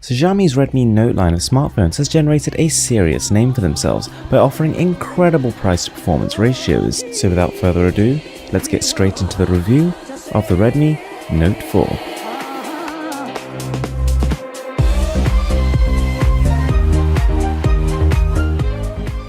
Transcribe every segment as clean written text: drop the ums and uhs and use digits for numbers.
So Xiaomi's Redmi Note line of smartphones has generated a serious name for themselves by offering incredible price to performance ratios. So without further ado, let's get straight into the review of the Redmi Note 4.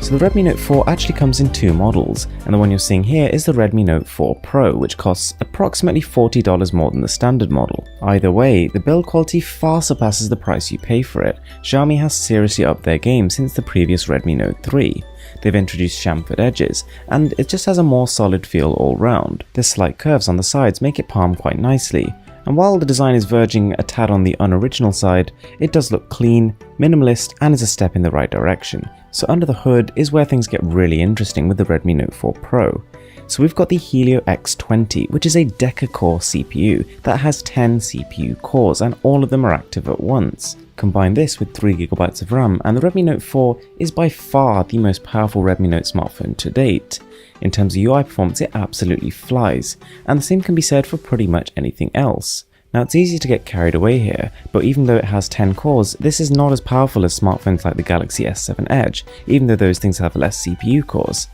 So the Redmi Note 4 actually comes in two models, and the one you're seeing here is the Redmi Note 4 Pro, which costs approximately $40 more than the standard model. Either way, the build quality far surpasses the price you pay for it. Xiaomi has seriously upped their game since the previous Redmi Note 3. They've introduced chamfered edges, and it just has a more solid feel all round. The slight curves on the sides make it palm quite nicely, and while the design is verging a tad on the unoriginal side, it does look clean, minimalist, and is a step in the right direction. So under the hood is where things get really interesting with the Redmi Note 4 Pro. So we've got the Helio X20, which is a deca-core CPU that has 10 CPU cores, and all of them are active at once. Combine this with 3GB of RAM, and the Redmi Note 4 is by far the most powerful Redmi Note smartphone to date. In terms of UI performance, it absolutely flies, and the same can be said for pretty much anything else. Now it's easy to get carried away here, but even though it has 10 cores, this is not as powerful as smartphones like the Galaxy S7 Edge, even though those things have less CPU cores.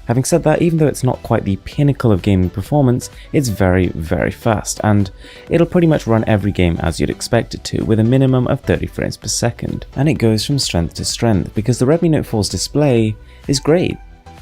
Having said that, even though it's not quite the pinnacle of gaming performance, it's very fast, and it'll pretty much run every game as you'd expect it to, with a minimum of 30 frames per second. And it goes from strength to strength, because the Redmi Note 4's display is great.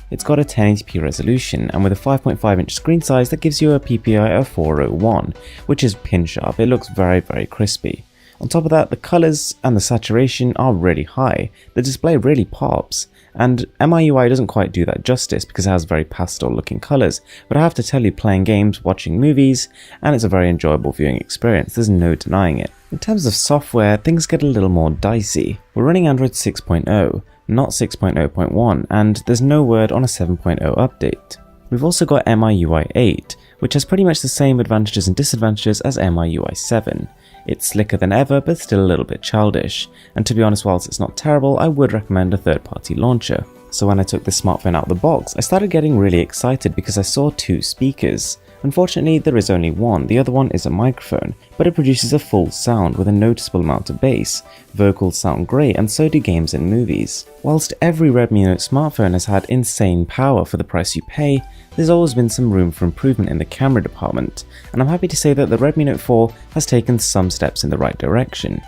It's got a 1080p resolution, and with a 5.5-inch screen size that gives you a PPI of 401, which is pin sharp. It looks very crispy. On top of that, the colors and the saturation are really high. The display really pops, and MIUI doesn't quite do that justice because it has very pastel looking colors, but I have to tell you, playing games, watching movies, and it's a very enjoyable viewing experience, there's no denying it. In terms of software, things get a little more dicey. We're running Android 6.0, not 6.0.1, and there's no word on a 7.0 update. We've also got MIUI 8, which has pretty much the same advantages and disadvantages as MIUI 7. It's slicker than ever, but still a little bit childish, and to be honest, whilst it's not terrible, I would recommend a third-party launcher. So when I took this smartphone out of the box, I started getting really excited because I saw two speakers. Unfortunately, there is only one. The other one is a microphone, but it produces a full sound with a noticeable amount of bass. Vocals sound great, and so do games and movies. Whilst every Redmi Note smartphone has had insane power for the price you pay, there's always been some room for improvement in the camera department, and I'm happy to say that the Redmi Note 4 has taken some steps in the right direction.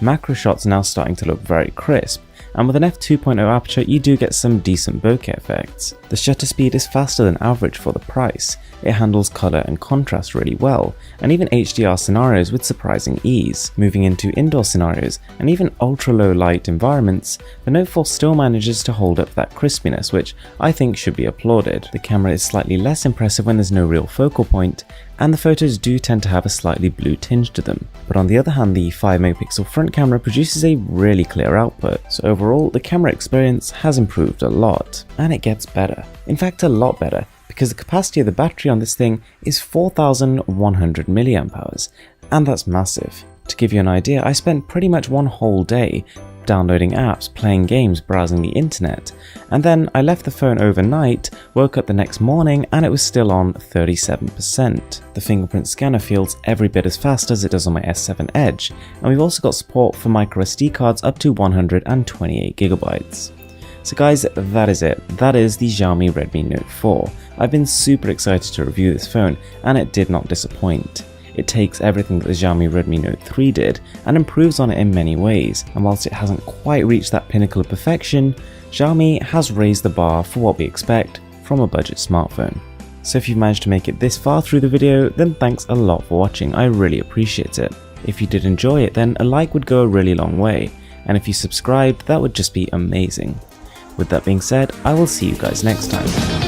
Macro shots are now starting to look very crisp, and with an f2.0 aperture you do get some decent bokeh effects. The shutter speed is faster than average for the price, it handles colour and contrast really well, and even HDR scenarios with surprising ease. Moving into indoor scenarios and even ultra low light environments, the Note 4 still manages to hold up that crispiness, which I think should be applauded. The camera is slightly less impressive when there's no real focal point, and the photos do tend to have a slightly blue tinge to them. But on the other hand, the 5MP front camera produces a really clear output, so overall the camera experience has improved a lot, and it gets better. In fact, a lot better, because the capacity of the battery on this thing is 4100 mAh, and that's massive. To give you an idea, I spent pretty much one whole day downloading apps, playing games, browsing the internet, and then I left the phone overnight, woke up the next morning, and it was still on 37%. The fingerprint scanner feels every bit as fast as it does on my S7 Edge, and we've also got support for microSD cards up to 128GB. So guys, that is it. That is the Xiaomi Redmi Note 4. I've been super excited to review this phone, and it did not disappoint. It takes everything that the Xiaomi Redmi Note 3 did and improves on it in many ways, and whilst it hasn't quite reached that pinnacle of perfection, Xiaomi has raised the bar for what we expect from a budget smartphone. So if you've managed to make it this far through the video, then thanks a lot for watching, I really appreciate it. If you did enjoy it, then a like would go a really long way, and if you subscribed, that would just be amazing. With that being said, I will see you guys next time.